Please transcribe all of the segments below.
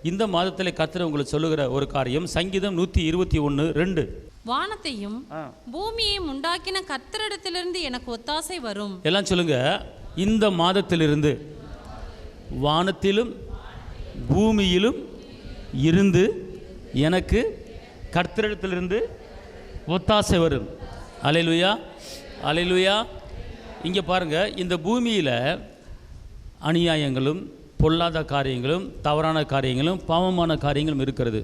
இந்த மாதத்தில் கர்த்தர் உங்களுக்கு சொல்லுகிற ஒரு காரியம் சங்கீதம் 121:2. வானத்தையும் பூமியையும் உண்டாக்கின கர்த்தரிடத்திலிருந்து எனக்கு ஒத்தாசை வரும். எல்லாம் சொல்லுங்க, இந்த மாதத்திலிருந்து வானத்திலும் பூமியிலும் இருந்து எனக்கு கர்த்தரிடத்திலிருந்து ஒத்தாசை வரும். அல்லேலூயா, அல்லேலூயா. இங்கே பாருங்கள், இந்த பூமியில் அநியாயங்களும் பொல்லாத காரியங்களும் தவறான காரியங்களும் பாவமான காரியங்களும் இருக்கிறது.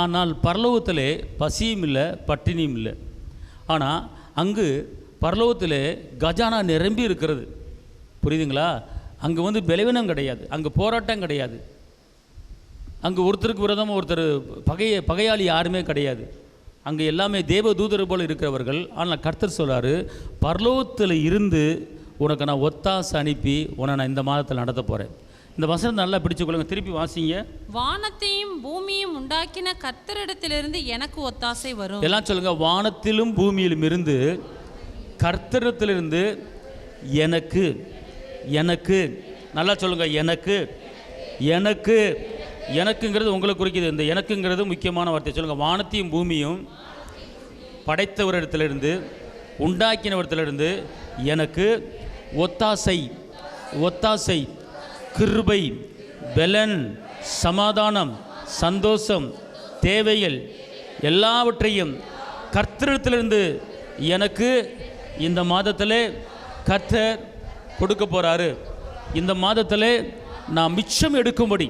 ஆனால் பரலோகத்திலே பசியும் இல்லை, பட்டினியும் இல்லை. ஆனால் அங்கு பரலோகத்திலே கஜானா நிரம்பி இருக்கிறது. புரியுதுங்களா? அங்கே பலவீனம் கிடையாது, அங்கே போராட்டம் கிடையாது, அங்கே ஒருத்தருக்கு விரோதமாக ஒருத்தர் பகையாளி யாருமே கிடையாது. அங்கே எல்லாமே தேவ தூதர் போல் இருக்கிறவர்கள். ஆனால் கர்த்தர் சொல்கிறாரு, பரலோகத்தில் இருந்து உனக்கு நான் ஒத்தாசை அனுப்பி உன்னை நான் இந்த மாதத்தில் நடத்த போகிறேன். இந்த வசனம் நல்லா பிடிச்சுக்கொள்ளுங்க, திருப்பி வாசிங்க. வானத்தையும் பூமியும் உண்டாக்கின கர்த்தரிடத்திலிருந்து எனக்கு ஒத்தாசை வரும். எல்லாம் சொல்லுங்க, வானத்திலும் பூமியிலும் இருந்து கர்த்தரிடத்திலிருந்து எனக்கு. எனக்கு நல்லா சொல்லுங்க, எனக்கு. எனக்கு எனக்குங்கிறது உங்களை குறிக்குது. இந்த எனக்குங்கிறது முக்கியமான வார்த்தை. சொல்லுங்கள், வானத்தையும் பூமியும் படைத்தவரிடத்திலிருந்து உண்டாக்கினவரிடத்திலிருந்து எனக்கு ஒத்தாசை. ஒத்தாசை, கிருபை, பலன், சமாதானம், சந்தோஷம், தேவைகள் எல்லாவற்றையும் கர்த்தரிடத்திலிருந்து எனக்கு இந்த மாதத்தில் கர்த்தர் கொடுக்க போகிறாரு. இந்த மாதத்தில் நான் மிச்சம் எடுக்கும்படி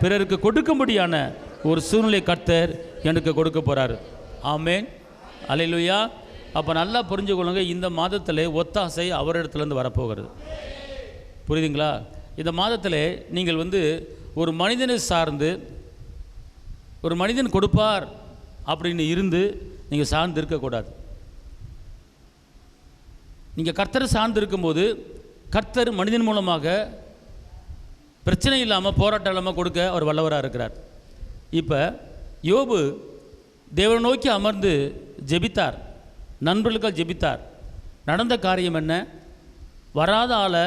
பிறருக்கு கொடுக்கும்படியான ஒரு சூழ்நிலை கர்த்தர் எனக்கு கொடுக்க போகிறாரு. ஆமேன், அல்லேலூயா. அப்போ நல்லா புரிஞ்சுக்கொள்ளுங்க, இந்த மாதத்தில் ஒத்தாசை அவரிடத்துலேருந்து வரப்போகிறது. புரியுதுங்களா? இந்த மாதத்தில் நீங்கள் ஒரு மனிதனை சார்ந்து ஒரு மனிதன் கொடுப்பார் அப்படின்னு இருந்து நீங்கள் சார்ந்து இருக்கக்கூடாது. நீங்கள் கர்த்தரை சார்ந்து இருக்கும்போது கர்த்தர் மனிதன் மூலமாக பிரச்சனை இல்லாமல் போராட்டம் இல்லாமல் கொடுக்க அவர் வல்லவராக இருக்கிறார். இப்போ யோபு தேவனை நோக்கி அமர்ந்து ஜெபித்தார், நண்பர்களுக்காக ஜெபித்தார். நடந்த காரியம் என்ன? வராத ஆளை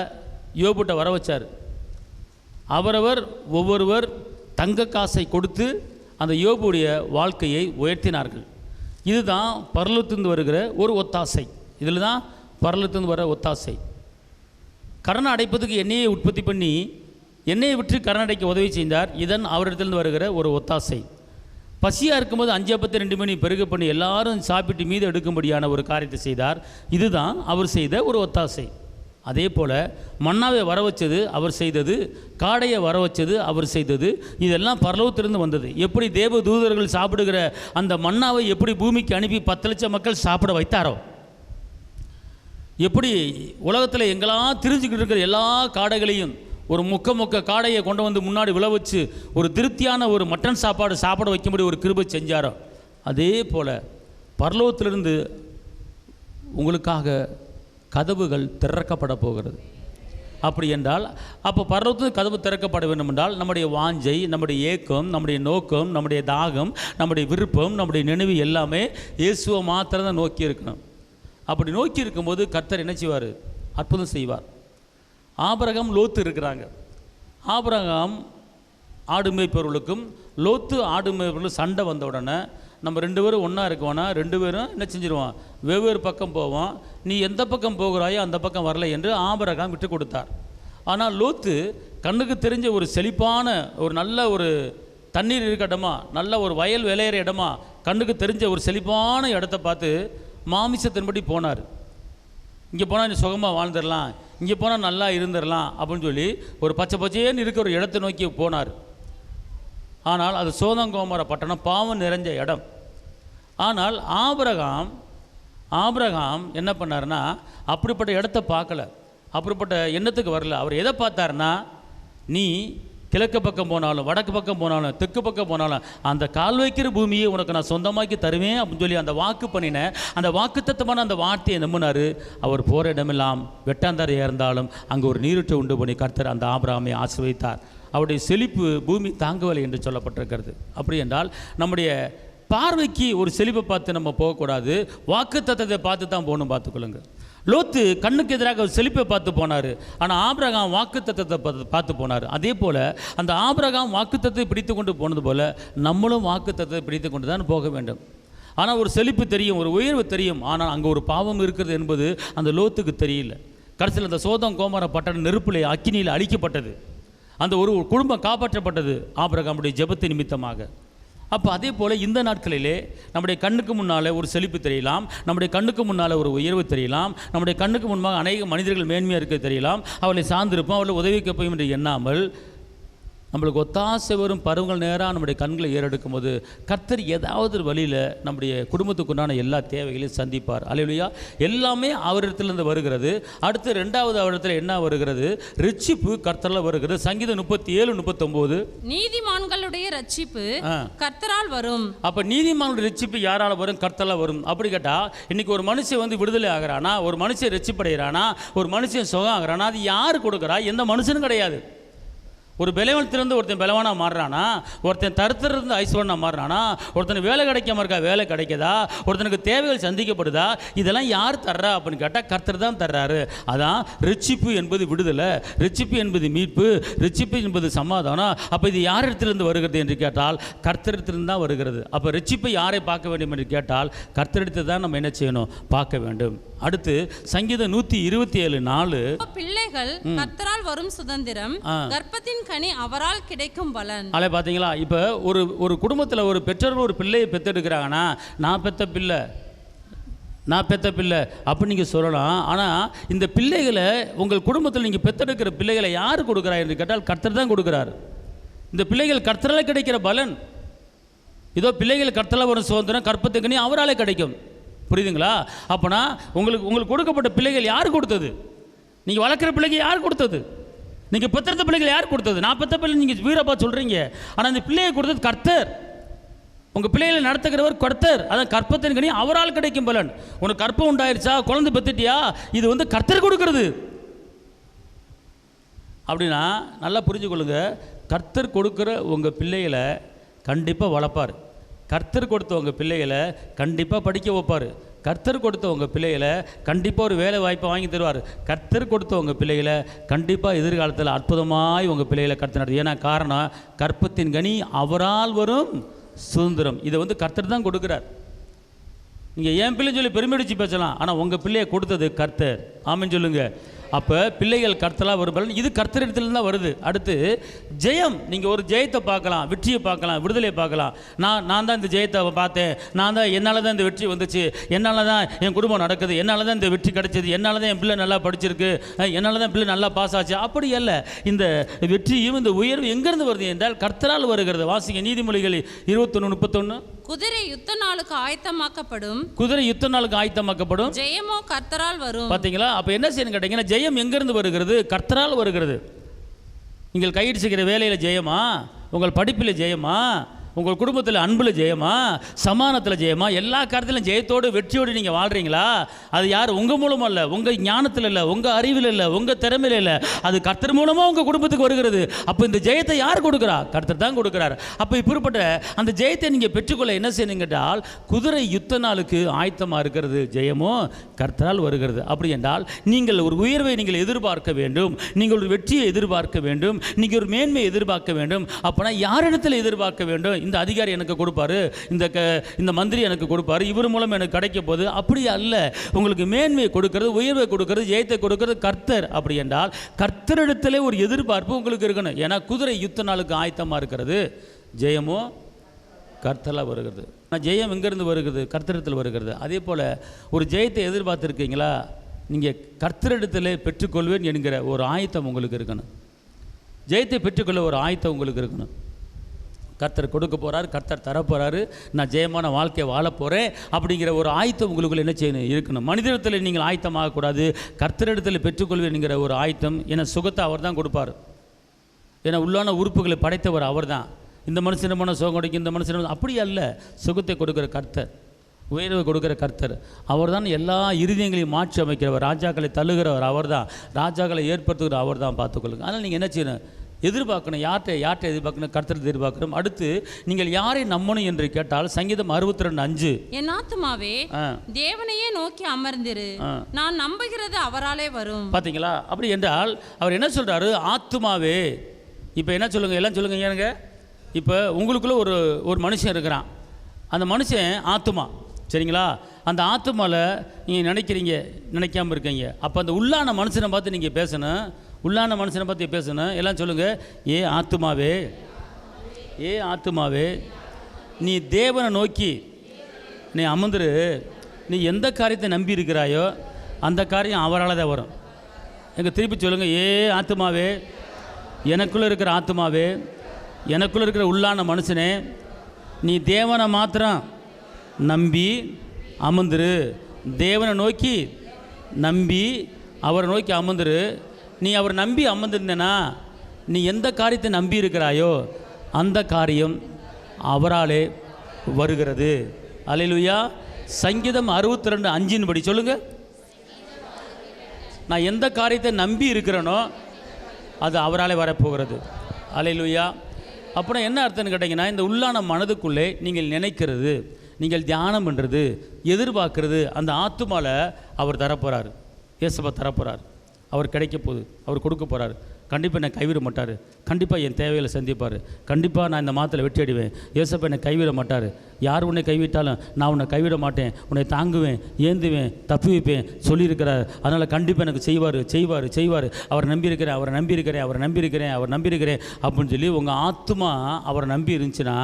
யோபுட்ட வர வச்சார். அவரவர் ஒவ்வொருவர் தங்க காசை கொடுத்து அந்த யோபுடைய வாழ்க்கையை உயர்த்தினார்கள். இதுதான் பரலோகத்திலிருந்து வருகிற ஒரு ஒத்தாசை. இதில் தான் பரலோகத்திலிருந்து வர ஒத்தாசை. கடன் அடைப்பதுக்கு எண்ணெயை உற்பத்தி பண்ணி எண்ணெயை விற்று கடன் அடைக்க உதவி செய்தார். இதன் அவரிடத்திலிருந்து வருகிற ஒரு ஒத்தாசை. பசியாக இருக்கும்போது 5:42 மணி பெருக பண்ணி எல்லாரும் சாப்பிட்டு மீது எடுக்கும்படியான ஒரு காரியத்தை செய்தார். இதுதான் அவர் செய்த ஒரு ஒத்தாசை. அதே போல் மன்னாவை வர வச்சது அவர் செய்தது, காடையை வர வச்சது அவர் செய்தது. இதெல்லாம் பரலோகத்திலிருந்து வந்தது. எப்படி தேவ தூதர்கள் சாப்பிடுகிற அந்த மன்னாவை எப்படி பூமிக்கு அனுப்பி 10 லட்சம் மக்கள் சாப்பிட வைத்தாரோ, எப்படி உலகத்தில் எங்கெல்லாம் திரிஞ்சுக்கிட்டு இருக்கிற எல்லா காடைகளையும் ஒரு மொக்க காடையை கொண்டு முன்னாடி விழ வச்சு ஒரு திருப்தியான ஒரு மட்டன் சாப்பாடு சாப்பிட வைக்கும்படி ஒரு கிருபை செஞ்சாரோ, அதே போல் பரலோகத்திலிருந்து உங்களுக்காக கதவுகள் திறக்கப்பட போகிறது. அப்படி என்றால் அப்போ பரலோகத்தில் கதவு திறக்கப்பட வேண்டும் என்றால் நம்முடைய வாஞ்சை, நம்முடைய ஏக்கம், நம்முடைய நோக்கம், நம்முடைய தாகம், நம்முடைய விருப்பம், நம்முடைய நினைவு எல்லாமே இயேசுவை மாத்திரம் தான் நோக்கி இருக்கணும். அப்படி நோக்கி இருக்கும்போது கர்த்தர் என்ன செய்வார்? அற்புதம் செய்வார். ஆபிரகாம் லோத்து இருக்கிறாங்க. ஆபிரகாம் ஆடு மேய்ப்பவர்களுக்கும் லோத்து ஆடு மேய்ப்பவர்களுக்கும் சண்டை வந்த உடனே நம்ம 2 பேரும் ஒன்றா இருக்கோன்னா 2 பேரும் என்ன செஞ்சிருவான்? வெவ்வேறு பக்கம் போவான். நீ எந்த பக்கம் போகிறாயோ அந்த பக்கம் வரலை என்று ஆபிரகாம் விட்டு கொடுத்தார். ஆனால் லோத்து கண்ணுக்கு தெரிஞ்ச ஒரு செழிப்பான ஒரு நல்ல ஒரு தண்ணீர் இருக்க இடமா, நல்ல ஒரு வயல் விளையிற இடமா, கண்ணுக்கு தெரிஞ்ச ஒரு செழிப்பான இடத்த பார்த்து மாமிசத்தின்படி போனார். இங்கே போனால் நீ சுகமாக வாழ்ந்துடலாம், இங்கே போனால் நல்லா இருந்துடலாம் அப்படின்னு சொல்லி ஒரு பச்சை பச்சையேன்னு இருக்கிற ஒரு இடத்தை நோக்கி போனார். ஆனால் அது சோதங்கோமர பட்டணம், பாவம் நிறைஞ்ச இடம். ஆனால் ஆபிரகாம் என்ன பண்ணார்னா அப்படிப்பட்ட இடத்த பார்க்கல, அப்படிப்பட்ட எண்ணத்துக்கு வரல. அவர் எதை பார்த்தாருன்னா, நீ கிழக்கு பக்கம் போனாலும் வடக்கு பக்கம் போனாலும் தெற்கு பக்கம் போனாலும் அந்த கால் வைக்கிற பூமியை உனக்கு நான் சொந்தமாக்கி தருவேன் அப்படின்னு சொல்லி அந்த வாக்கு பண்ணினேன். அந்த வாக்குத்தத்தமான அந்த வார்த்தையை நம்பினார். அவர் போகிற இடமெல்லாம் வெட்டாந்தரையாக இருந்தாலும் அங்கே ஒரு நீரூற்றை உண்டு பண்ணி கர்த்தர் அந்த ஆபிரகாமை ஆசீர்வதித்தார். அவருடைய செழிப்பு பூமி தாங்கவில்லை என்று சொல்லப்பட்டிருக்கிறது. அப்படி என்றால் நம்முடைய பார்வைக்கு ஒரு செழிப்பை பார்த்து நம்ம போகக்கூடாது, வாக்குத்தத்தத்தை பார்த்து தான் போகணும். பார்த்துக்கொள்ளுங்க. லோத்து கண்ணுக்கு எதிராக செழிப்பை பார்த்து போனார், ஆனால் ஆபிரகாம் வாக்குத்தத்தத்தை பார்த்து போனார். அதே போல் அந்த ஆபிரகாம் வாக்குத்தத்தை பிடித்து கொண்டு போனது போல் நம்மளும் வாக்குத்தத்தை பிடித்து கொண்டு தான் போக வேண்டும். ஆனால் ஒரு செழிப்பு தெரியும், ஒரு உயர்வு தெரியும், ஆனால் அங்கே ஒரு பாவம் இருக்கிறது என்பது அந்த லோத்துக்கு தெரியல. கடைசியில் அந்த சோதம் கோமர பட்டணம் நெருப்பிலே அக்கினியில் அழிக்கப்பட்டது. அந்த ஒரு குடும்பம் காப்பாற்றப்பட்டது ஆபிரகாமுடைய ஜெபத்து நிமித்தமாக. அப்போ அதே போல் இந்த நாட்களிலே நம்முடைய கண்ணுக்கு முன்னால் ஒரு செழிப்பு தெரியலாம், நம்முடைய கண்ணுக்கு முன்னால் ஒரு உயர்வு தெரியலாம், நம்முடைய கண்ணுக்கு முன்பாக அநேக மனிதர்கள் மேன்மையாக இருக்க தெரியலாம், அவளை சார்ந்திருப்போம், அவளை உதவிக்க போயும் என்று எண்ணாமல் நம்மளுக்கு ஒத்தாசை வரும் பருவங்கள் நேராக நம்முடைய கண்களை ஏறெடுக்கும் போது கர்த்தர் ஏதாவது ஒரு வழியில் நம்முடைய குடும்பத்துக்குண்டான எல்லா தேவைகளையும் சந்திப்பார். அல்லேலூயா. எல்லாமே அவரிடத்திலிருந்து வருகிறது. அடுத்து ரெண்டாவது அவரிடத்தில் என்ன வருகிறது? ரட்சிப்பு கர்த்தரால் வருகிறது. சங்கீதம் 37:39 நீதிமான்களுடைய ரட்சிப்பு கர்த்தரால் வரும். அப்போ நீதிமான்களுடைய ரட்சிப்பு யாரால் வரும்? கர்த்தரால் வரும். அப்படி கேட்டால் இன்னைக்கு ஒரு மனுஷன் விடுதலை ஆகிறானா, ஒரு மனுஷன் ரட்சிப்படைகிறானா, ஒரு மனுஷன் சுகம் ஆகிறானா, அது யார் கொடுக்குறா? எந்த மனுஷனும் கிடையாது. ஒரு பலவீனத்திலிருந்து ஒருத்தன் பலவானாக மாறுறானா, ஒருத்தன் தருத்திலிருந்து ஐஸ்வரனாக மாறுறானா, ஒருத்தனுக்கு வேலை கிடைக்காம இருக்கா, வேலை கிடைக்குதா, ஒருத்தனுக்கு தேவைகள் சந்திக்கப்படுதா, இதெல்லாம் யார் தர்றா அப்படின்னு கேட்டால் கர்த்தர் தான் தர்றாரு. அதான் ரட்சிப்பு என்பது விடுதலை, ரட்சிப்பு என்பது மீட்பு, ரட்சிப்பு என்பது சமாதானம். அப்போ இது யார் இடத்திலிருந்து வருகிறது என்று கேட்டால் கர்த்தரிடத்திலிருந்து தான் வருகிறது. அப்போ ரட்சிப்பை யாரை பார்க்க வேண்டும் என்று கேட்டால் கர்த்தரிடத்தை தான் நம்ம என்ன செய்யணும்? பார்க்க வேண்டும். அடுத்து சங்கீதம் 127:4 பிள்ளைகள் கர்த்தரால் வரும் சுதந்திரம், கர்ப்பத்தின் கனி அவரால் கிடைக்கும் பலன். அல்ல பார்த்தீங்களா? இப்போ ஒரு குடும்பத்தில் ஒரு பெற்றோர் ஒரு பிள்ளையை பெற்றெடுக்கிறாங்கன்னா, நான் பெற்ற பிள்ளை அப்படி நீங்கள் சொல்லலாம். ஆனால் இந்த பிள்ளைகளை உங்கள் குடும்பத்தில் நீங்கள் பெற்றெடுக்கிற பிள்ளைகளை யார் கொடுக்குறா என்று கேட்டால் கர்த்தர் தான் கொடுக்குறாரு. இந்த பிள்ளைகள் கர்த்தரால் கிடைக்கிற பலன். இதோ பிள்ளைகள் கர்த்தரால் வரும் சுதந்திரம், கர்ப்பத்தின் கனி அவராலே கிடைக்கும். புரியுதுங்களா? அப்போனா உங்களுக்கு கொடுக்கப்பட்ட பிள்ளைகள் யார் கொடுத்தது? நீங்கள் வளர்க்குற பிள்ளைகள் யார் கொடுத்தது? நீங்கள் பெற்ற பிள்ளைகள் யார் கொடுத்தது? நான் பெற்ற பிள்ளை நீங்கள் வீரப்பா சொல்கிறீங்க, ஆனால் அந்த பிள்ளையை கொடுத்தது கர்த்தர். உங்கள் பிள்ளைகளை நடத்துகிறவர் கர்த்தர். அதான் கர்ப்பத்தின் கனி அவரால் கிடைக்கும் பலன். உனக்கு கர்ப்பம் உண்டாயிருச்சா, குழந்தை பெற்றுட்டியா, இது கர்த்தர் கொடுக்கிறது. அப்படின்னா நல்லா புரிஞ்சுக்கொள்ளுங்க, கர்த்தர் கொடுக்குற உங்கள் பிள்ளைகளை கண்டிப்பாக வளர்ப்பார். கர்த்தர் கொடுத்த உங்கள் பிள்ளைகளை கண்டிப்பாக படிக்க வைப்பார். கர்த்தர் கொடுத்த உங்கள் பிள்ளைகளை கண்டிப்பாக ஒரு வேலை வாய்ப்பை வாங்கி தருவார். கர்த்தர் கொடுத்த உங்கள் பிள்ளைகளை கண்டிப்பாக எதிர்காலத்தில் அற்புதமாய் உங்கள் பிள்ளைகளை கர்த்தர் நடத்தும். ஏன்னா காரணம், கர்ப்பத்தின் கனி அவரால் வரும் சுதந்திரம். இதை கர்த்தர் தான் கொடுக்குறார். நீங்கள் என் பிள்ளைன்னு சொல்லி பெருமையடிச்சு பேசலாம், ஆனால் உங்கள் பிள்ளையை கொடுத்தது கர்த்தர். ஆமென் சொல்லுங்கள். அப்போ பிள்ளைகள் கர்த்தராக வரும் பலன் இது கர்த்தரிடத்துலேருந்து தான் வருது. அடுத்து ஜெயம். நீங்கள் ஒரு ஜெயத்தை பார்க்கலாம், வெற்றியை பார்க்கலாம், விடுதலையை பார்க்கலாம். நான் தான் இந்த ஜெயத்தை பார்த்தேன், என்னால் தான் இந்த வெற்றி வந்துச்சு, என்னால் தான் என் குடும்பம் நடக்குது, என்னால் தான் இந்த வெற்றி கிடைச்சது, என்னால் தான் என் பிள்ளை நல்லா படிச்சிருக்கு, என்னால் தான் பிள்ளை நல்லா பாஸ் ஆச்சு. அப்படி அல்ல. இந்த வெற்றியும் இந்த உயர்வு எங்கேருந்து வருது என்றால் கர்த்தரால் வருகிறது. வாசிங்க நீதிமொழிகள் 21:31. குதிரை யுத்த நாளுக்கு ஆயத்தமாக்கப்படும், குதிரை யுத்த நாளுக்கு ஆயத்தமாக்கப்படும், ஜெயமோ கர்த்தரால் வரும். பார்த்தீங்களா? அப்போ என்ன செய்யணும் கேட்டீங்கன்னா, ஜெயம் எங்கிருந்து வருகிறது? கர்த்தரால் வருகிறது. நீங்கள் கையிட்டு செய்கிற வேலையில் ஜெயமா, உங்கள் படிப்பில் ஜெயமா, உங்கள் குடும்பத்தில் அன்பில் ஜெயமா, சமானத்தில் ஜெயமா, எல்லா காரியத்திலும் ஜெயத்தோடு வெற்றியோடு நீங்கள் வாழ்கிறீங்களா? அது யார்? உங்கள் மூலமாக இல்லை, உங்கள் ஞானத்தில் இல்லை, உங்கள் அறிவில் இல்லை, உங்கள் திறமையில் இல்லை, அது கர்த்தர் மூலமாக உங்கள் குடும்பத்துக்கு வருகிறது. அப்போ இந்த ஜெயத்தை யார் கொடுக்குறா? கர்த்தர் தான் கொடுக்குறார். அப்போ இப்படிப்பட்ட அந்த ஜெயத்தை நீங்கள் பெற்றுக்கொள்ள என்ன செய்யணும் கேட்டால், குதிரை யுத்த நாளுக்கு ஆயத்தமாக இருக்கிறது ஜெயமோ கர்த்தரால் வருகிறது. அப்படி என்றால் நீங்கள் ஒரு உயர்வை நீங்கள் எதிர்பார்க்க வேண்டும், நீங்கள் ஒரு வெற்றியை எதிர்பார்க்க வேண்டும், நீங்கள் ஒரு மேன்மையை எதிர்பார்க்க வேண்டும். அப்போனா யாரிடத்தில் எதிர்பார்க்க வேண்டும்? இந்த அதிகாரி எனக்கு கொடுப்பாரு, இந்த மந்திரி எனக்கு கொடுப்பாரு, இவர் மூலம் எனக்கு கிடைக்க போகுது. அப்படி அல்ல. உங்களுக்கு மேன்மையை கொடுக்கிறது, உயர்வை கொடுக்கிறது, ஜெயத்தை கொடுக்கிறது கர்த்தர். அப்படி என்றால் கர்த்தரிடத்திலே ஒரு எதிர்பார்ப்பு உங்களுக்கு இருக்கணும். ஏன்னா குதிரை யுத்த நாளுக்கு ஆயத்தமாக இருக்கிறது, ஜெயமோ கர்த்தரால் வருகிறது. ஆனால் ஜெயம் எங்கேருந்து வருகிறது? கர்த்தரிடத்தில் வருகிறது. அதே போல் ஒரு ஜெயத்தை எதிர்பார்த்துருக்கீங்களா? நீங்கள் கர்த்தரிடத்திலே பெற்றுக்கொள்வேன் என்கிற ஒரு ஆயத்தம் உங்களுக்கு இருக்கணும். ஜெயத்தை பெற்றுக்கொள்ள ஒரு ஆயத்தம் உங்களுக்கு இருக்கணும். கர்த்தர் கொடுக்க போகிறார், கர்த்தர் தரப்போகிறாரு, நான் ஜெயமான வாழ்க்கையை வாழ போகிறேன் அப்படிங்கிற ஒரு ஆயத்தம் உங்களுக்குள்ள என்ன செய்யணும்? இருக்கணும். மனிதத்தில் நீங்கள் ஆயத்தமாகக்கூடாது, கர்த்தரிடத்தில் பெற்றுக்கொள்வேன்ங்கிற ஒரு ஆயத்தம். ஏன்னா சுகத்தை அவர் தான் கொடுப்பார். ஏன்னா உள்ளான உறுப்புகளை படைத்தவர் அவர் தான். இந்த மனுஷனமான சுகம் கொடுக்கும், இந்த மனுஷன் அப்படி அல்ல. சுகத்தை கொடுக்குற கர்த்தர், உயர்வை கொடுக்குற கர்த்தர் அவர் தான். எல்லா இருதயங்களையும் மாற்றி அமைக்கிறவர், ராஜாக்களை தள்ளுகிறவர் அவர் தான், ராஜாக்களை ஏற்படுத்துகிற அவர் தான். பார்த்துக்கொள்ளுங்க. அதனால் நீங்கள் என்ன செய்யணும்? எதிர்பார்க்கணும். யார்கிட்ட எதிர்பார்க்கணும்? கர்த்தரை எதிர்பார்க்கணும். அடுத்து நீங்கள் யாரை நம்பணும் என்று கேட்டால் சங்கீதம் 62:5, என் ஆத்துமாவே தேவனையே நோக்கி அமர்ந்திரு, நான் நம்புகிறது அவராலே வரும். பார்த்தீங்களா? அப்படி என்றால் அவர் என்ன சொல்றாரு? ஆத்துமாவே. இப்போ என்ன சொல்லுங்க, எல்லாம் சொல்லுங்க ஏனுங்க. இப்போ உங்களுக்குள்ள ஒரு மனுஷன் இருக்கிறான். அந்த மனுஷன் ஆத்துமா, சரிங்களா? அந்த ஆத்துமாவில் நீங்கள் நினைக்காமல் இருக்கீங்க. அப்போ அந்த உள்ளான மனுஷனை பார்த்து நீங்கள் பேசணும். உள்ளான மனுஷனை பார்த்து பேசணும். எல்லாம் சொல்லுங்கள். ஏ ஆத்துமாவே, ஏ ஆத்துமாவே, நீ தேவனை நோக்கி நீ அமர்ந்துரு. நீ எந்த காரியத்தை நம்பி இருக்கிறாயோ அந்த காரியம் அவரால் தான் வரும். எங்கள் திருப்பி சொல்லுங்கள். ஏ ஆத்துமாவே, எனக்குள்ளே இருக்கிற ஆத்துமாவே, எனக்குள்ளே இருக்கிற உள்ளான மனுஷனே, நீ தேவனை மாத்திரம் நம்பி அமர்ந்துரு. தேவனை நோக்கி நம்பி அவரை நோக்கி அமர்ந்துரு. நீ அவரை நம்பி அமர்ந்திருந்தேன்னா நீ எந்த காரியத்தை நம்பி இருக்கிறாயோ அந்த காரியம் அவராலே வருகிறது. அல்லேலூயா. சங்கீதம் 62:5 படி சொல்லுங்கள். நான் எந்த காரியத்தை நம்பி இருக்கிறேனோ அது அவராலே வரப்போகிறது. அல்லேலூயா. அப்புறம் என்ன அர்த்தம்னு கேட்டிங்கன்னா, இந்த உள்ளான மனதுக்குள்ளே நீங்கள் நினைக்கிறது, நீங்கள் தியானம் பண்ணுறது, எதிர்பார்க்கறது, அந்த ஆத்துமாவில் அவர் தரப்போகிறார். இயேசுவை தரப்போகிறார். அவர் கிடைக்க போகுது. அவர் கொடுக்க போகிறார். கண்டிப்பாக என்னை கைவிட மாட்டார். கண்டிப்பாக என் தேவைகளை சந்திப்பார். கண்டிப்பாக நான் இந்த மாதத்தில் வெற்றி அடைவேன். இயேசுப்பா என்னை கைவிட மாட்டார். யார் உன்னை கைவிட்டாலும் நான் உன்னை கைவிட மாட்டேன், உன்னை தாங்குவேன், ஏந்துவேன், தப்பி வைப்பேன் சொல்லியிருக்கிறார். அதனால் கண்டிப்பாக எனக்கு செய்வார். அவரை நம்பியிருக்கிறேன் அப்படின்னு சொல்லி உங்கள் ஆத்துமா அவரை நம்பி இருந்துச்சுன்னா,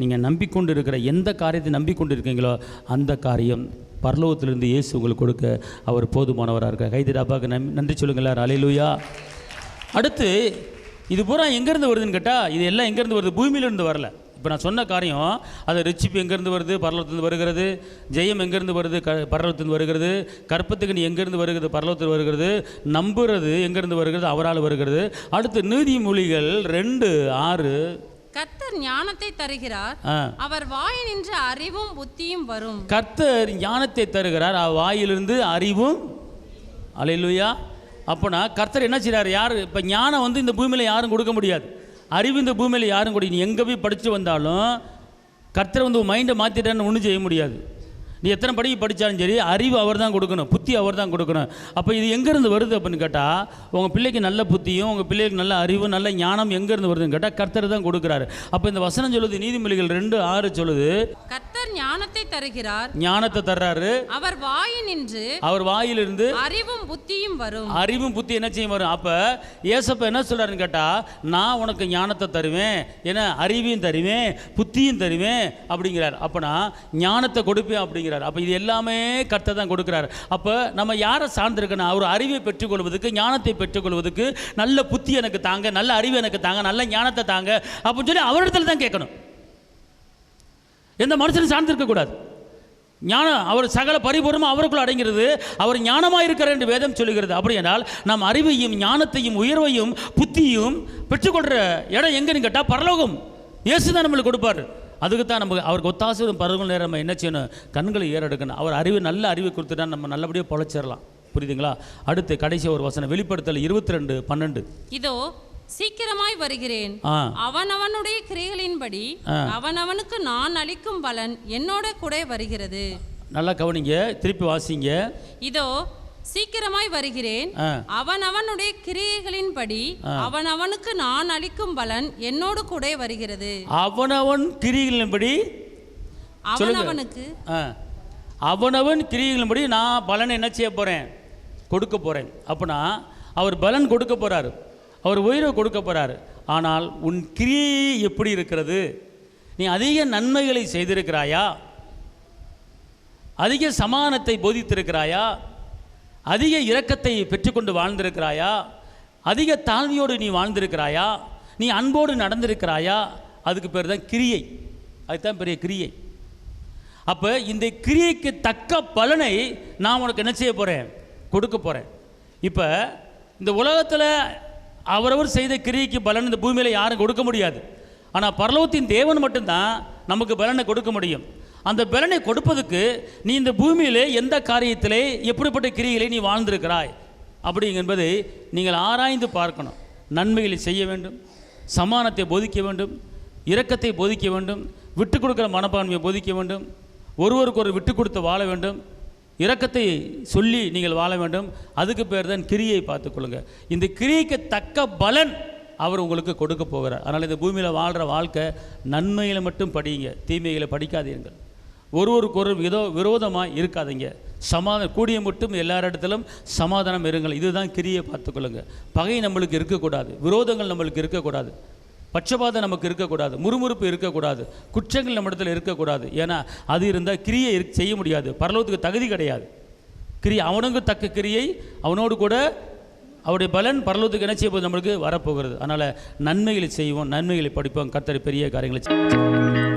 நீங்கள் நம்பிக்கொண்டு இருக்கிற எந்த காரியத்தை நம்பிக்கொண்டு இருக்கீங்களோ அந்த காரியம் பரலோகத்திலிருந்து இயேசு உங்களுக்கு கொடுக்க அவர் போதுமானவராக இருக்கார். கைதிடாப்பாக்கு நன்றி சொல்லுங்களா. அல்லேலூயா. அடுத்து இது பூரா எங்கேருந்து வருதுன்னு கேட்டால், இது எல்லாம் எங்கேருந்து வருது? பூமியிலேருந்து வரல. இப்போ நான் சொன்ன காரியம், அது ரிச்சிப்பு எங்கேருந்து வருது? பரலோகத்திலிருந்து வருகிறது. ஜெயம் எங்கேருந்து வருது? பரலோகத்திலிருந்து வருகிறது. கற்பத்துக்கு எங்கேருந்து வருகிறது? பரலோகத்தில் வருகிறது. நம்புறது எங்கேருந்து வருகிறது? அவரால் வருகிறது. அடுத்து நீதிமொழிகள் 2:6, கர்த்தர் ஞானத்தை தருகிறார், அவர் வாயினின்று அறிவும் புத்தியும் வரும். கர்த்தர் ஞானத்தை தருகிறார், வாயிலிருந்து அறிவும். அல்லேலூயா. அப்போனா கர்த்தர் என்ன செய்கிறார்? யார் இப்போ ஞானம் இந்த பூமியில் யாரும் கொடுக்க முடியாது. அறிவு இந்த பூமியில் யாரும் கொடுக்க. நீ எங்கே போய் படித்து வந்தாலும் கர்த்தர் மைண்டை மாற்றிட்டான்னு ஒன்றும் செய்ய முடியாது. நீ எத்தனை படித்தாலும் சரி, அறிவு அவர் தான் கொடுக்கணும், புத்தி அவர் தான் கொடுக்கணும். அப்போ இது எங்கேருந்து வருது அப்படின்னு கேட்டால், உங்கள் பிள்ளைக்கு நல்ல புத்தியும் உங்கள் பிள்ளைக்கு நல்ல அறிவு நல்ல ஞானம் எங்கேருந்து வருதுன்னு கேட்டால் கர்த்தர் தான் கொடுக்குறாரு. அப்போ இந்த வசனம் சொல்லுது, நீதிமொழிகள் 2:6 சொல்லுது, கர்த்தர் ஞானத்தை தருகிறார், ஞானத்தை தர்றாரு, அவர் வாயிலிருந்து அறிவும் புத்தியும் வரும். அறிவும் புத்தி என்ன செய்யும் வரும். அப்போ ஏசப்பா என்ன சொல்கிறாருன்னு கேட்டால், நான் உனக்கு ஞானத்தை தருவேன், ஏன்னா அறிவையும் தருவேன், புத்தியும் தருவேன் அப்படிங்கிறார். அப்போனா ஞானத்தை கொடுப்பேன் அப்படிங்கிற. அப்போ இது எல்லாமே கர்த்தர் தான் கொடுக்கிறார். அப்போ நம்ம யாரை சார்ந்திருக்கணும்? அவர் அறிவை பெற்றுக்கொள்வதற்கு, ஞானத்தை பெற்றுக்கொள்வதற்கு, நல்ல புத்தி எனக்கு தாங்க, நல்ல அறிவு எனக்கு தாங்க, நல்ல ஞானத்தை தாங்க அப்படின்னு சொல்லி அவரிடத்துல தான் கேட்கணும். எந்த மனுஷனும் சார்ந்திருக்கக்கூடாது. ஞானம் அவர் சகல பரிபூர்ணமாக அவருக்குள் அடங்கிறது. அவர் ஞானமாக இருக்கிறார் என்று வேதம் சொல்லுகிறது. அப்படி என்றால் நாம் அறிவையும் ஞானத்தையும் உயர்வையும் புத்தியும் பெற்றுக்கொள்கிற இடம் எங்கன்னு கேட்டால் பரலோகம். இயேசு தான் நம்மளுக்கு கொடுப்பார். அதுக்கு தான் நம்ம அவருக்கு ஒத்தாசை பருவங்கள் நேரம் நம்ம என்ன செய்யணும்? கண்களை ஏறெடுக்கணும். அவர் அறிவு நல்ல அறிவை கொடுத்துட்டா நம்ம நல்லபடியாக பொழைச்சிடலாம். புரியுதுங்களா? அடுத்து கடைசி ஒரு வசனம், வெளிப்படுத்தல் 22:12, இதோ சீக்கிரமாய் வருகிறேன், அவனவனுடைய கிரியைகளின்படி அவனவனுக்கு நான் அளிக்கும் பலன் என்னோட கூட வருகிறது. நல்லா கவனிங்க, திருப்பி வாசிங்க. இதோ சீக்கிரமாய் வருகிறேன், அவனவனுடைய கிரியைகளின்படி அவனவனுக்கு நான் அளிக்கும் பலன் என்னோடு கூட வருகிறது. அவனவன் கிரியைகளின்படி அவனவன் கிரியைகளின்படி நான் பலன் என்ன செய்ய போறேன்? கொடுக்க போறேன். அப்படின்னா அவர் பலன் கொடுக்க போறாரு, அவர் உயிரை கொடுக்க போறாரு. ஆனால் உன் கிரியை எப்படி இருக்கிறது? நீ அதிக நன்மைகளை செய்திருக்கிறாயா? அதிக சமானத்தை போதித்திருக்கிறாயா? அதிக இரக்கத்தை பெற்றுக்கொண்டு வாழ்ந்திருக்கிறாயா? அதிக தாழ்மையோடு நீ வாழ்ந்திருக்கிறாயா? நீ அன்போடு நடந்திருக்கிறாயா? அதுக்கு பேர் தான் கிரியை. அதுதான் பெரிய கிரியை. அப்போ இந்த கிரியைக்கு தக்க பலனை நான் உனக்கு என்ன செய்ய போகிறேன்? கொடுக்க போகிறேன். இப்போ இந்த உலகத்தில் அவரவர் செய்த கிரியைக்கு பலன் இந்த பூமியில் யாரும் கொடுக்க முடியாது. ஆனால் பரலோகத்தின் தேவன் மட்டும்தான் நமக்கு பலனை கொடுக்க முடியும். அந்த பலனை கொடுப்பதுக்கு நீ இந்த பூமியிலே எந்த காரியத்திலே எப்படிப்பட்ட கிரியைகளை நீ வாழ்ந்திருக்கிறாய் அப்படிங்க என்பதை நீங்கள் ஆராய்ந்து பார்க்கணும். நன்மைகளை செய்ய வேண்டும், சமானத்தை போதிக்க வேண்டும், இரக்கத்தை போதிக்க வேண்டும், விட்டு கொடுக்குற மனப்பான்மையை போதிக்க வேண்டும், ஒருவருக்கு ஒரு விட்டு கொடுத்து வாழ வேண்டும், இரக்கத்தை சொல்லி நீங்கள் வாழ வேண்டும். அதுக்கு பேர் தான் கிரியை பார்த்துக்கொள்ளுங்க. இந்த கிரியைக்கு தக்க பலன் அவர் உங்களுக்கு கொடுக்க போகிறார். அதனால் இந்த பூமியில் வாழ்கிற வாழ்க்கை நன்மையில் மட்டும் படியுங்க, தீமைகளை படிக்காதீர்கள். ஒருவருக்கு ஒரு விரோதமாக இருக்காதீங்க. சமாதானம் கூடிய மட்டும் எல்லாரிடத்திலும் சமாதானம் இருங்கள். இதுதான் கிரியை பார்த்துக்கொள்ளுங்க. பகை நம்மளுக்கு இருக்கக்கூடாது, விரோதங்கள் நம்மளுக்கு இருக்கக்கூடாது, பட்சபாதம் நமக்கு இருக்கக்கூடாது, முறுமுறுப்பு இருக்கக்கூடாது, குற்றங்கள் நம்ம இடத்துல இருக்கக்கூடாது. ஏன்னா அது இருந்தால் கிரியை செய்ய முடியாது, பரலோகத்துக்கு தகுதி கிடையாது. கிரியை அவனுக்கு தக்க கிரியை அவனோடு கூட அவருடைய பலன் பரலோகத்துக்கு என்ன செய்ய போது நம்மளுக்கு வரப்போகிறது. அதனால் நன்மைகளை செய்வோம், நன்மைகளை படிப்போம், கர்த்தர் பெரிய காரியங்களை செய்வோம்.